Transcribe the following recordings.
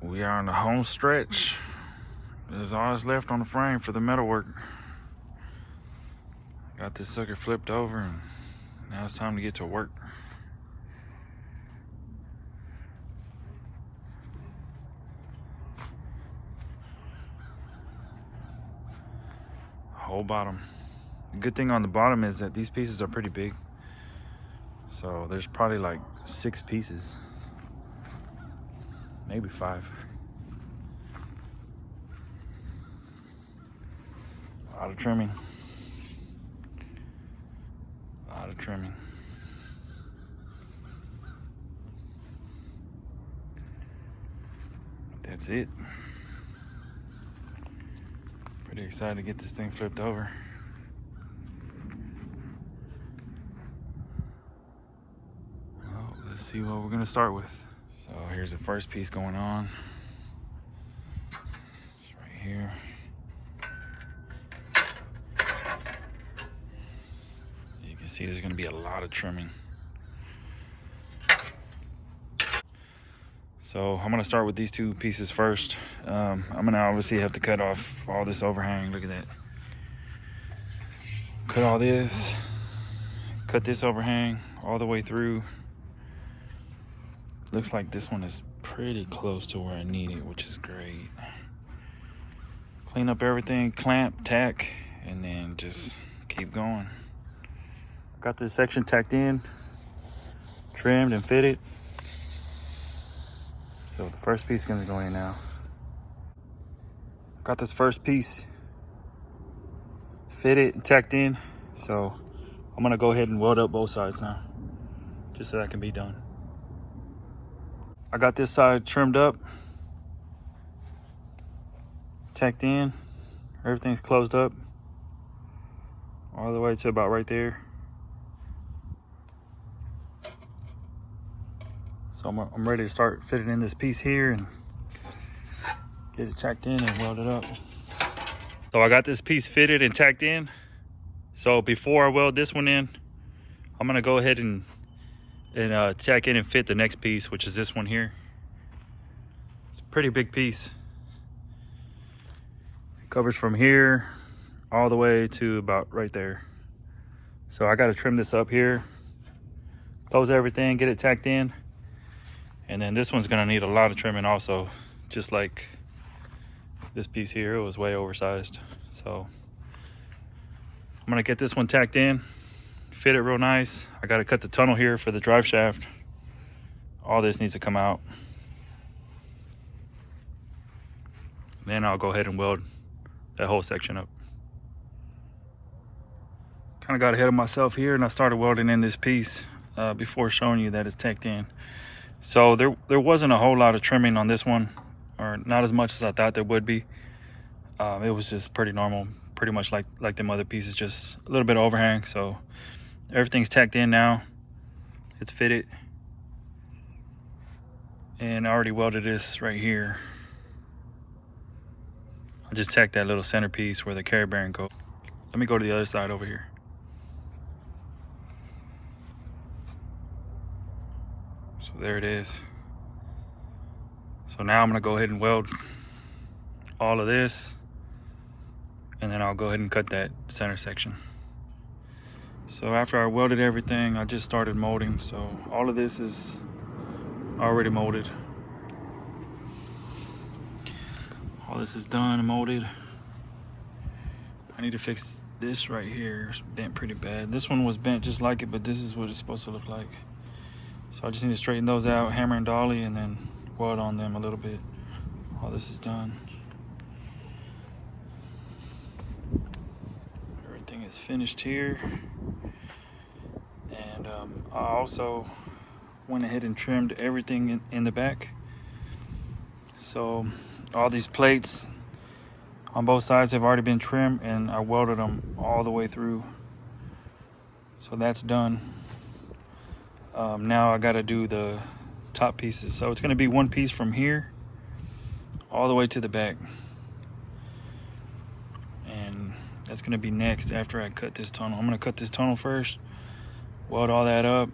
We are on the home stretch. There's all that's left on the frame for the metalwork. Got this sucker flipped over and now it's time to get to work. Whole bottom. The good thing on the bottom is that these pieces are pretty big. So there's probably like 6 pieces. Maybe 5. A lot of trimming. A lot of trimming. That's it. Pretty excited to get this thing flipped over. Well, let's see what we're gonna start with. So here's the first piece going on. It's right here. You can see there's gonna be a lot of trimming. So I'm gonna start with these 2 pieces first. I'm gonna obviously have to cut off all this overhang. Look at that. Cut all this. Cut this overhang all the way through. Looks like this one is pretty close to where I need it, which is great. Clean up everything, clamp, tack, and then just keep going. Got this section tacked in, trimmed and fitted. So the first piece is gonna go in now. Got this first piece fitted and tacked in. So I'm gonna go ahead and weld up both sides now, just so that can be done. I got this side trimmed up, tacked in, everything's closed up all the way to about right there. So I'm ready to start fitting in this piece here and get it tacked in and weld it up. So I got this piece fitted and tacked in. So before I weld this one in, I'm gonna go ahead and tack in and fit the next piece, which is this one here. It's a pretty big piece. It covers from here all the way to about right there. So I gotta trim this up here, close everything, get it tacked in. And then this one's gonna need a lot of trimming also, just like this piece here. It was way oversized. So I'm gonna get this one tacked in, fit it real nice. I gotta cut the tunnel here for the drive shaft. All this needs to come out. Then I'll go ahead and weld that whole section up. Kind of got ahead of myself here and I started welding in this piece before showing you that it's tacked in. So there wasn't a whole lot of trimming on this one, or not as much as I thought there would be. It was just pretty normal, pretty much like them other pieces, just a little bit of overhang. So everything's tacked in now. It's fitted. And I already welded this right here. I just tacked that little centerpiece where the carry bearing goes. Let me go to the other side over here. So there it is. So now I'm gonna go ahead and weld all of this, and then I'll go ahead and cut that center section. So after I welded everything, I just started molding. So all of this is already molded. All this is done and molded. I need to fix this right here. It's bent pretty bad. This one was bent just like it, but this is what it's supposed to look like. So I just need to straighten those out, hammer and dolly, and then weld on them a little bit. All this is done. Everything is finished here. And I also went ahead and trimmed everything in the back. So all these plates on both sides have already been trimmed, and I welded them all the way through. So that's done. Now I gotta do the top pieces. So it's gonna be one piece from here all the way to the back. And that's gonna be next after I cut this tunnel. I'm gonna cut this tunnel first, weld all that up,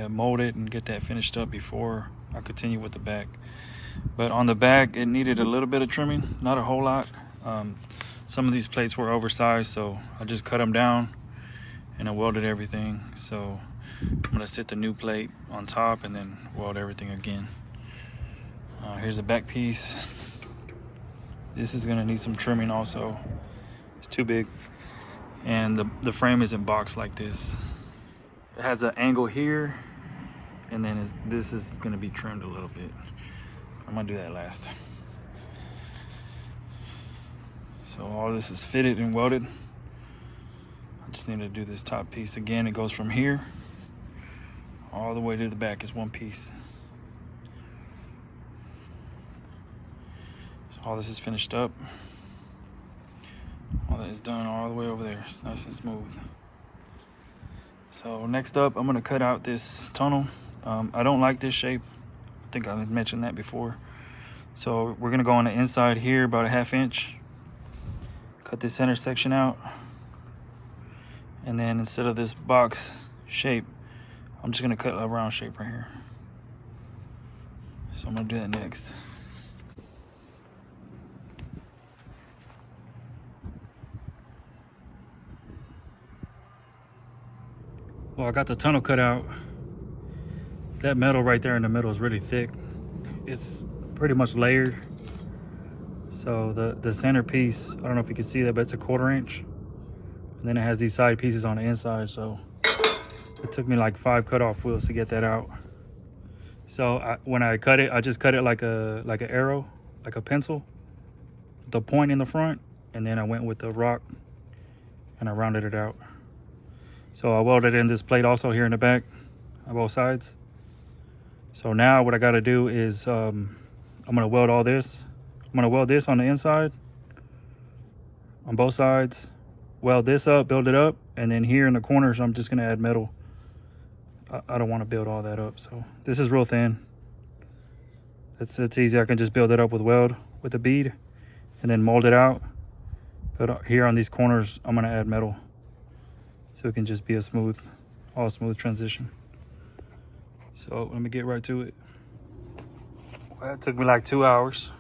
mold it and get that finished up before I continue with the back. But on the back, it needed a little bit of trimming, not a whole lot. Some of these plates were oversized, so I just cut them down and I welded everything. So I'm gonna sit the new plate on top and then weld everything again. Here's the back piece. This is gonna need some trimming also. It's too big. And the frame isn't boxed like this. It has an angle here, and then this is gonna be trimmed a little bit. I'm gonna do that last. So all this is fitted and welded. I just need to do this top piece again. It goes from here all the way to the back is one piece. So all this is finished up. All that is done all the way over there. It's nice and smooth. So next up, I'm gonna cut out this tunnel. I don't like this shape. I think I mentioned that before. So we're gonna go on the inside here about a 1/2 inch. Cut this center section out. And then instead of this box shape, I'm just gonna cut a round shape right here. So I'm gonna do that next. Well, I got the tunnel cut out. That metal right there in the middle is really thick. It's pretty much layered. So the center piece, I don't know if you can see that, but it's a 1/4 inch. And then it has these side pieces on the inside. So it took me like 5 cut-off wheels to get that out. So when I cut it, I just cut it like an arrow, like a pencil, the point in the front, and then I went with the rock and I rounded it out. So I welded in this plate also here in the back on both sides. So now what I got to do is I'm going to weld all this. I'm going to weld this on the inside on both sides, weld this up, build it up, and then here in the corners I'm just going to add metal. I don't want to build all that up. So this is real thin. It's easy. I can just build it up with weld with a bead and then mold it out. But here on these corners I'm going to add metal. So it can just be a smooth transition. So let me get right to it. Well, that took me like 2 hours,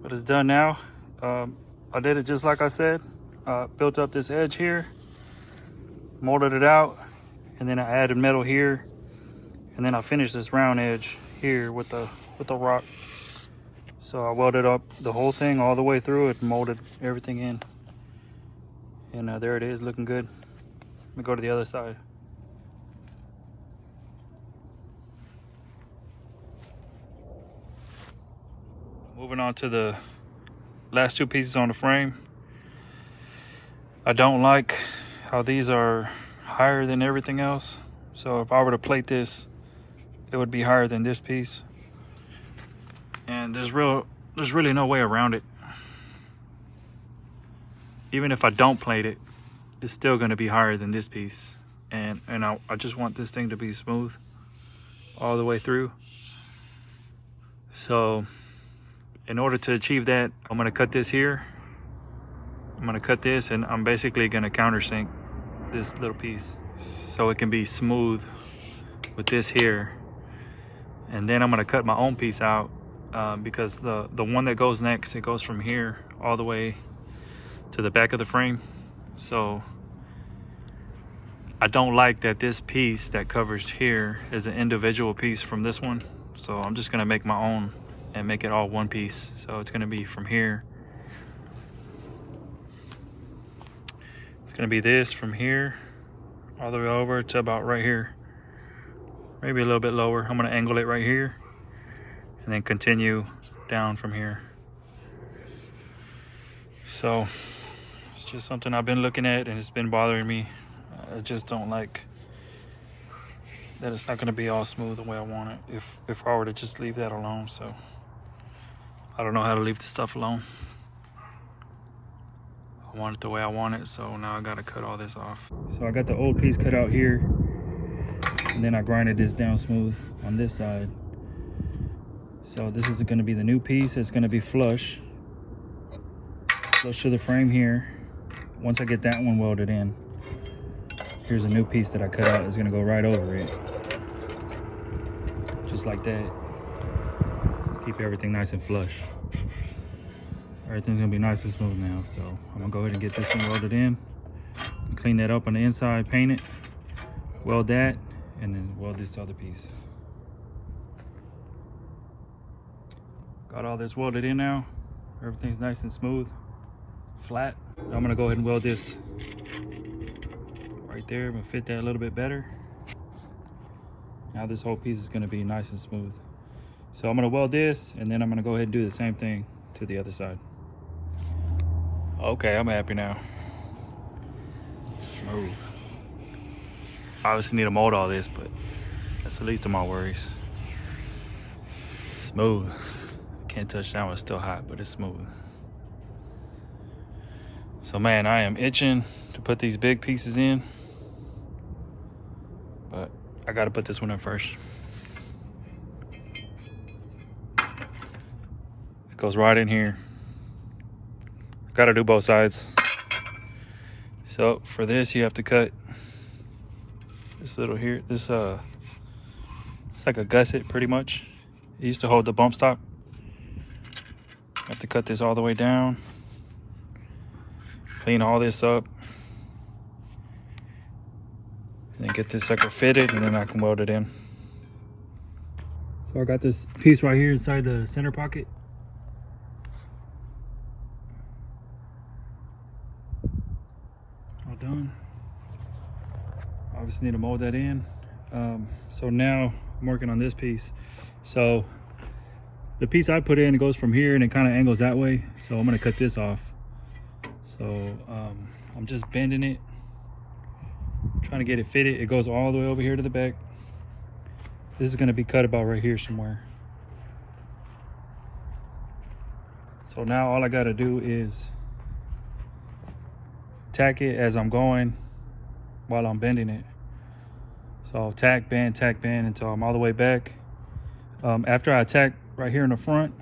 but it's done now. I did it just like I said. Built up this edge here, molded it out, and then I added metal here, and then I finished this round edge here with the rock. So I welded up the whole thing all the way through it and molded everything in. And there it is, looking good. Let me go to the other side. Moving on to the last 2 pieces on the frame. I don't like how these are higher than everything else. So if I were to plate this, it would be higher than this piece. And there's really no way around it. Even if I don't plate it, it's still going to be higher than this piece. And I just want this thing to be smooth all the way through. So in order to achieve that, I'm going to cut this here. I'm going to cut this, and I'm basically going to countersink this little piece so it can be smooth with this here. And then I'm going to cut my own piece out because the one that goes next, it goes from here all the way to the back of the frame. So I don't like that this piece that covers here is an individual piece from this one. So I'm just gonna make my own and make it all one piece. So it's gonna be from here. It's gonna be this from here all the way over to about right here. Maybe a little bit lower. I'm gonna angle it right here and then continue down from here. So it's just something I've been looking at and it's been bothering me. I just don't like that it's not going to be all smooth the way I want it if I were to just leave that alone. So I don't know how to leave the stuff alone. I want it the way I want it, so now I got to cut all this off. So I got the old piece cut out here, and then I grinded this down smooth on this side. So this is going to be the new piece. It's going to be flush to the frame here. Once I get that one welded in, here's a new piece that I cut out. It's gonna go right over it, just like that. Let's keep everything nice and flush. Everything's gonna be nice and smooth now. So I'm gonna go ahead and get this one welded in. Clean that up on the inside, paint it, weld that, and then weld this other piece. Got all this welded in now. Everything's nice and smooth, flat. I'm gonna go ahead and weld this right there. I'm gonna fit that a little bit better. Now this whole piece is gonna be nice and smooth. So I'm gonna weld this, and then I'm gonna go ahead and do the same thing to the other side. Okay, I'm happy now. Smooth. Obviously need to mold all this, but that's the least of my worries. Smooth. Can't touch that one, it's still hot, but it's smooth. So man, I am itching to put these big pieces in, but I gotta put this one in first. It goes right in here. Gotta do both sides. So for this, you have to cut this little here. This it's like a gusset pretty much. It used to hold the bump stop. Have to cut this all the way down. Clean all this up. And then get this sucker fitted, and then I can weld it in. So I got this piece right here inside the center pocket. All done. Obviously need to mold that in. So now I'm working on this piece. So the piece I put in, it goes from here and it kind of angles that way. So I'm gonna cut this off. So I'm just bending it, trying to get it fitted. It goes all the way over here to the back. This is gonna be cut about right here somewhere. So now all I gotta do is tack it as I'm going while I'm bending it. So tack, bend until I'm all the way back. After I tack right here in the front,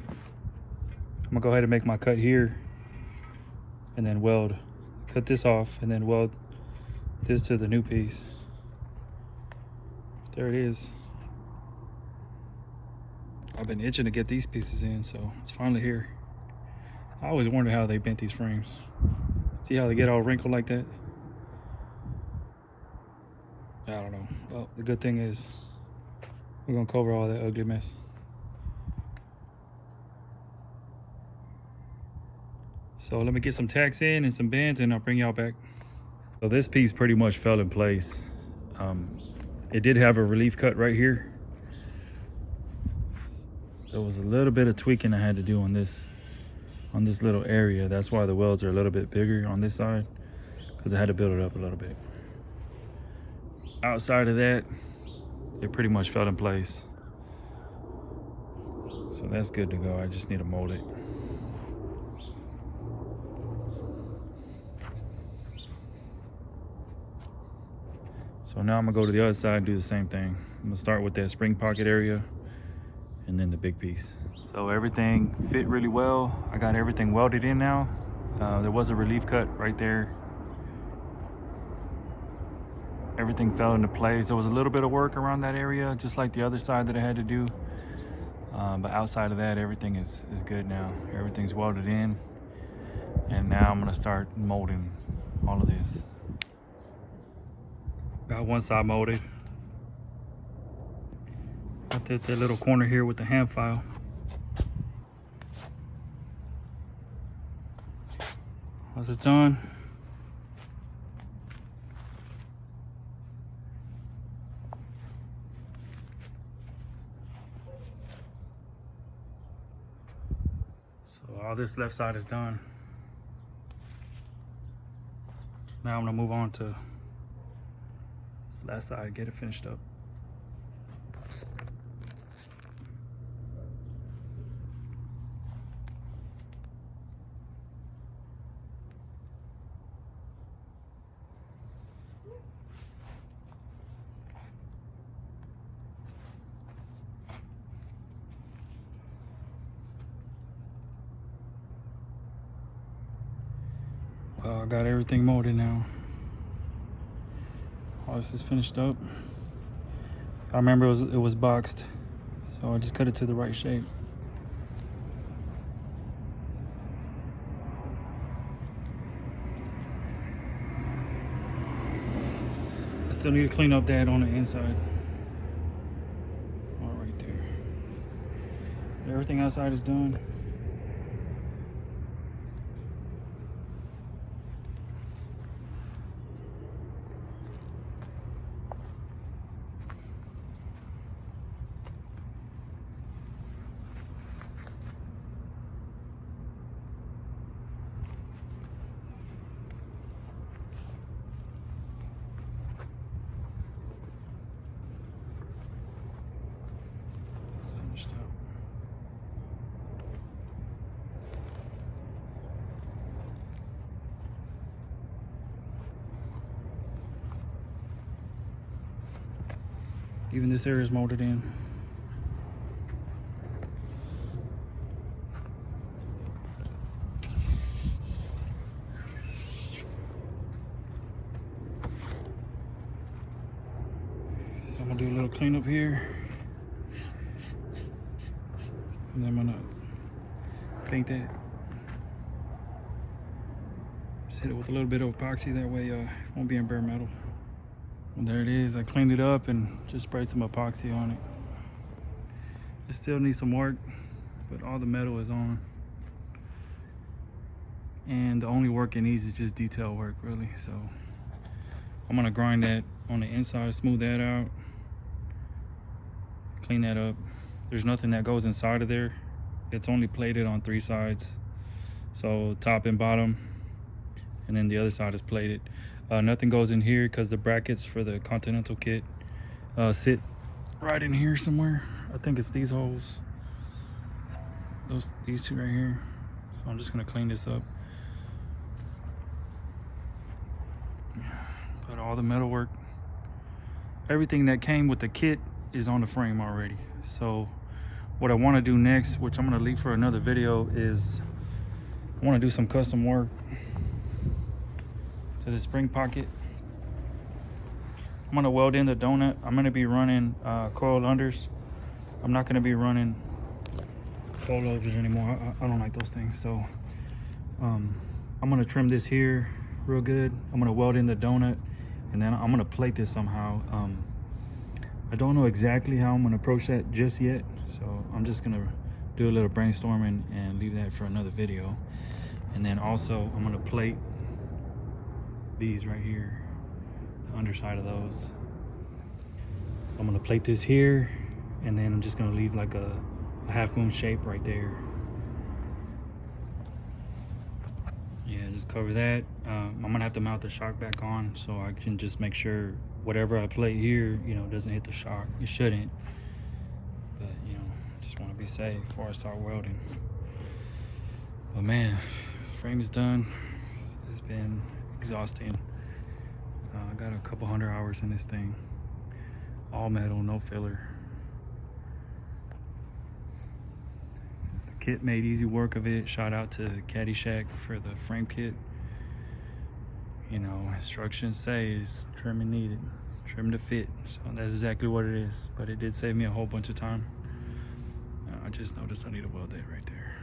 I'm gonna go ahead and make my cut here and then weld, cut this off and then weld this to the new piece. There it is. I've been itching to get these pieces in, so it's finally here. I always wonder how they bent these frames. See how they get all wrinkled like that? I don't know. Well, the good thing is we're gonna cover all that ugly mess. So let me get some tacks in and some bends and I'll bring y'all back. So this piece pretty much fell in place. It did have a relief cut right here. There was a little bit of tweaking I had to do on this little area. That's why the welds are a little bit bigger on this side, because I had to build it up a little bit. Outside of that, it pretty much fell in place. So that's good to go. I just need to mold it. So now I'm gonna go to the other side and do the same thing. I'm gonna start with that spring pocket area and then the big piece. So everything fit really well. I got everything welded in now. There was a relief cut right there. Everything fell into place. There was a little bit of work around that area, just like the other side that I had to do. But outside of that, everything is good now. Everything's welded in. And now I'm gonna start molding all of this. Got one side molded. Got that little corner here with the hand file. Once it's done, so all this left side is done. Now I'm gonna move on to this last side, get it finished up. Well, I got everything molded now. All this is finished up. I remember it was boxed, so So I just cut it to the right shape. I still need to clean up that on the inside. All right there. Everything outside is done. Finished up. Even this area is molded in. So I'm gonna do a little cleanup here. And then I'm gonna paint that. Just hit it with a little bit of epoxy, that way it won't be in bare metal. And there it is. I cleaned it up and just sprayed some epoxy on it. It still needs some work, but all the metal is on. And the only work it needs is just detail work, really. So I'm gonna grind that on the inside, smooth that out, clean that up. There's nothing that goes inside of there. It's only plated on 3 sides. So top and bottom, and then the other side is plated. Nothing goes in here because the brackets for the Continental kit sit right in here somewhere. I think it's these holes. These 2 right here. So I'm just gonna clean this up. But all the metal work, everything that came with the kit is on the frame already. So what I want to do next, which I'm going to leave for another video, is I want to do some custom work to the spring pocket. I'm going to weld in the donut. I'm going to be running coiled unders. I'm not going to be running coilovers anymore. I don't like those things. So I'm going to trim this here real good. I'm going to weld in the donut, and then I'm going to plate this somehow. I don't know exactly how I'm going to approach that just yet, so I'm just going to do a little brainstorming and leave that for another video. And then also I'm going to plate these right here, the underside of those. So I'm going to plate this here, and then I'm just going to leave like a half moon shape right there. Yeah, just cover that. I'm going to have to mount the shock back on so I can just make sure whatever I plate here, you know, doesn't hit the shock. It shouldn't, but you know, just want to be safe before I start welding. But man, frame is done. It's been exhausting. I got a couple 100 hours in this thing, all metal, no filler. The kit made easy work of it. Shout out to Caddyshack for the frame kit. You know, instructions say is trimming needed, trim to fit. So that's exactly what it is. But it did save me a whole bunch of time. I just noticed I need to weld that right there.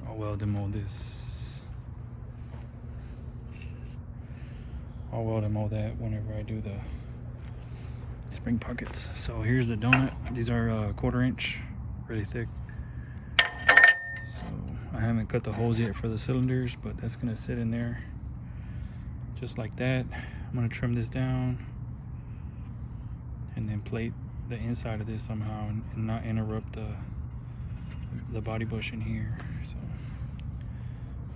I'll weld and mold this. I'll weld and mold that whenever I do the spring pockets. So here's the donut. These are 1/4 inch, really thick. So I haven't cut the holes yet for the cylinders, but that's gonna sit in there just like that. I'm gonna trim this down and then plate the inside of this somehow and not interrupt the body bushing here. So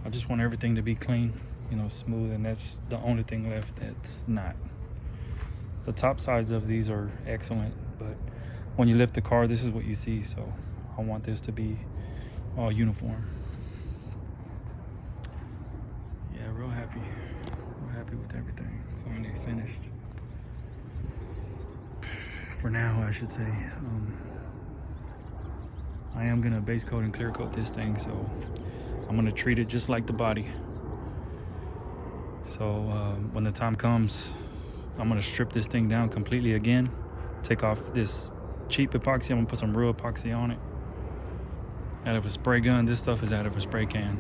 I just want everything to be clean, you know, smooth, and that's the only thing left that's not. The top sides of these are excellent, but when you lift the car, this is what you see. So I want this to be all uniform. Yeah, real happy with everything. Finally finished. For now, I should say. I am gonna base coat and clear coat this thing, so I'm gonna treat it just like the body. So when the time comes, I'm gonna strip this thing down completely again, take off this cheap epoxy. I'm gonna put some real epoxy on it. Out of a spray gun. This stuff is out of a spray can.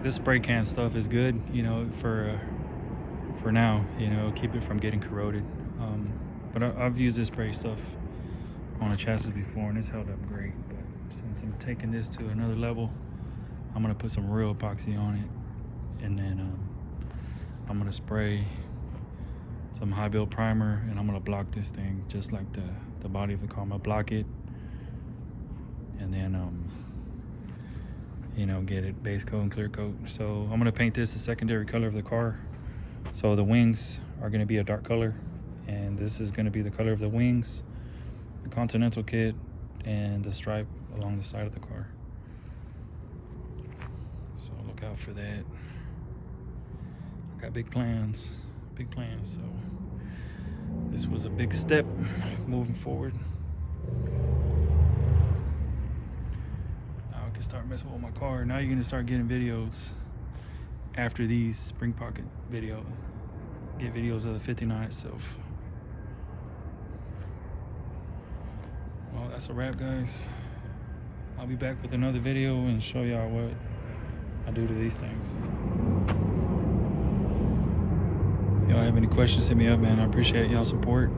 This spray can stuff is good, you know, for now, you know, keep it from getting corroded. But I've used this spray stuff on a chassis before, and it's held up great. But since I'm taking this to another level, I'm gonna put some real epoxy on it, and then I'm gonna spray some high build primer, and I'm gonna block this thing just like the body of the car. I'm gonna block it, and then you know, get it base coat and clear coat. So I'm gonna paint this the secondary color of the car. So the wings are gonna be a dark color, and this is gonna be the color of the wings, the Continental kit, and the stripe along the side of the car. So look out for that. I got big plans, so this was a big step moving forward. Now I can start messing with my car. Now you're gonna start getting videos after these spring pocket video. Get videos of the 59 itself. Well, that's a wrap, guys. I'll be back with another video and show y'all what I do to these things. If y'all have any questions, hit me up, man. I appreciate y'all support.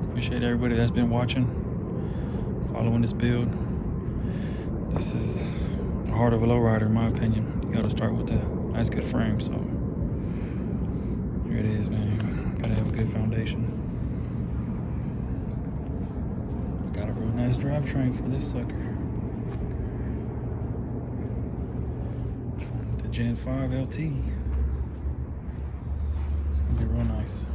Appreciate everybody that's been watching, following this build. This is the heart of a lowrider, in my opinion. You gotta start with a nice, good frame. So here it is, man. Gotta have a good foundation. Got a real nice drivetrain for this sucker. The Gen 5 LT. It's gonna be real nice.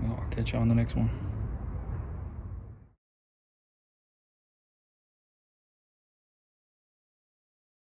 Well, I'll catch you on the next one.